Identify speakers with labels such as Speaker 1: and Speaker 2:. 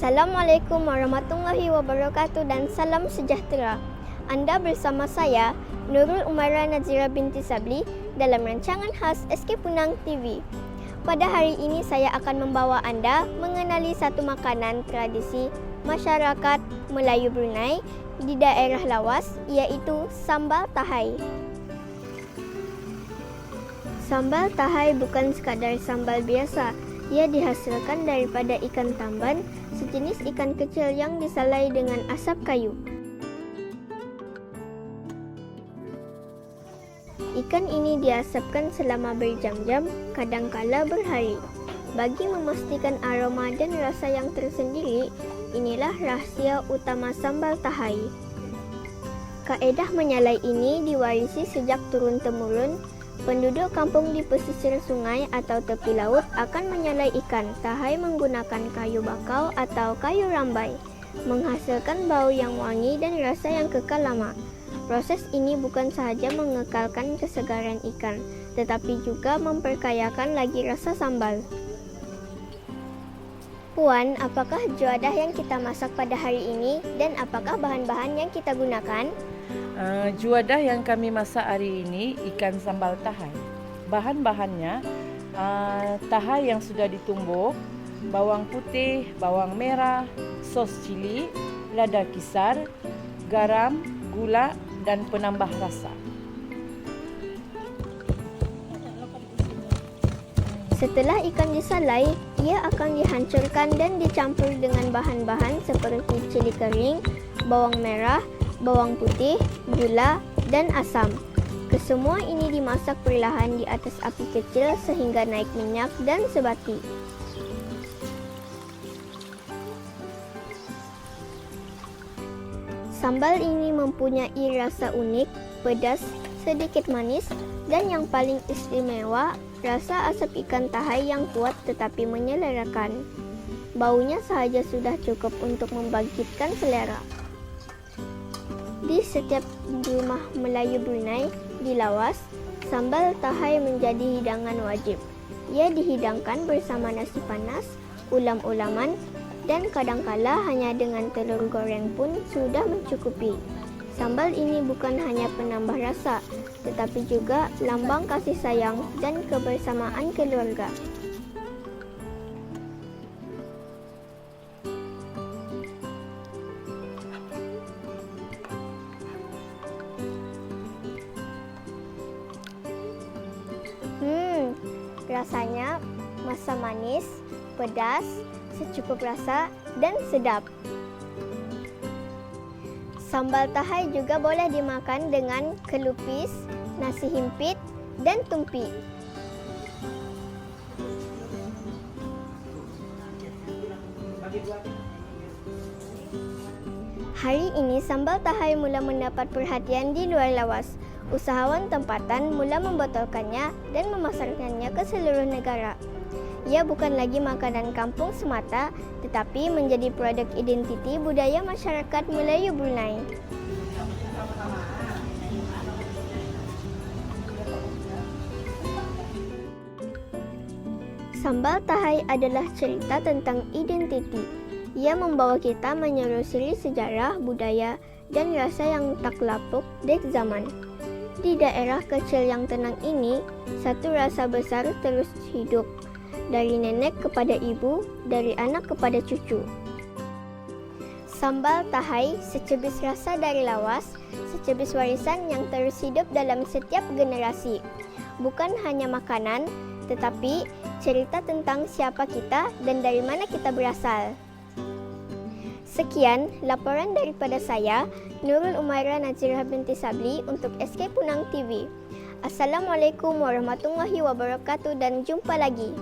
Speaker 1: Assalamualaikum warahmatullahi wabarakatuh dan salam sejahtera. Anda bersama saya, Nurul Umairah Nazira binti Sabli dalam rancangan khas SK Punang TV. Pada hari ini saya akan membawa anda mengenali satu makanan tradisi masyarakat Melayu Brunei di daerah Lawas, iaitu sambal tahai. Sambal tahai bukan sekadar sambal biasa. Ia dihasilkan daripada ikan tamban, sejenis ikan kecil yang disalai dengan asap kayu. Ikan ini diasapkan selama berjam-jam, kadangkala berhari. Bagi memastikan aroma dan rasa yang tersendiri, inilah rahsia utama sambal tahai. Kaedah menyalai ini diwarisi sejak turun-temurun. Penduduk kampung di pesisir sungai atau tepi laut akan menyalai ikan tahai menggunakan kayu bakau atau kayu rambai, menghasilkan bau yang wangi dan rasa yang kekal lama. Proses ini bukan sahaja mengekalkan kesegaran ikan, tetapi juga memperkayakan lagi rasa sambal. Puan, apakah juadah yang kita masak pada hari ini dan apakah bahan-bahan yang kita gunakan?
Speaker 2: Juadah yang kami masak hari ini ikan sambal tahai. Bahan-bahannya tahai yang sudah ditumbuk, bawang putih, bawang merah, sos cili, lada kisar, garam, gula dan penambah rasa.
Speaker 1: Setelah ikan disalai, ia akan dihancurkan dan dicampur dengan bahan-bahan seperti cili kering, bawang merah, bawang putih, gula, dan asam. Kesemua ini dimasak perlahan di atas api kecil sehingga naik minyak dan sebati. Sambal ini mempunyai rasa unik, pedas, sedikit manis, dan yang paling istimewa, rasa asap ikan tahai yang kuat tetapi menyelerakan. Baunya sahaja sudah cukup untuk membangkitkan selera. Di setiap rumah Melayu Brunei di Lawas, sambal tahai menjadi hidangan wajib. Ia dihidangkan bersama nasi panas, ulam-ulaman, dan kadangkala hanya dengan telur goreng pun sudah mencukupi. Sambal ini bukan hanya penambah rasa, tetapi juga lambang kasih sayang dan kebersamaan keluarga. Rasanya masam manis, pedas, secukup rasa dan sedap. Sambal tahai juga boleh dimakan dengan kelupis, nasi himpit dan tumpi. Hari ini sambal tahai mula mendapat perhatian di luar Lawas. Usahawan tempatan mula membotolkannya dan memasarkannya ke seluruh negara. Ia bukan lagi makanan kampung semata, tetapi menjadi produk identiti budaya masyarakat Melayu Brunei. Sambal tahai adalah cerita tentang identiti. Ia membawa kita menyusuri sejarah, budaya, dan rasa yang tak lapuk dek zaman. Di daerah kecil yang tenang ini, satu rasa besar terus hidup. Dari nenek kepada ibu, dari anak kepada cucu. Sambal tahai, secebis rasa dari Lawas, secebis warisan yang terus hidup dalam setiap generasi. Bukan hanya makanan, tetapi cerita tentang siapa kita dan dari mana kita berasal. Sekian laporan daripada saya, Nurul Umairah Nazira binti Sabli untuk SK Punang TV. Assalamualaikum warahmatullahi wabarakatuh dan jumpa lagi.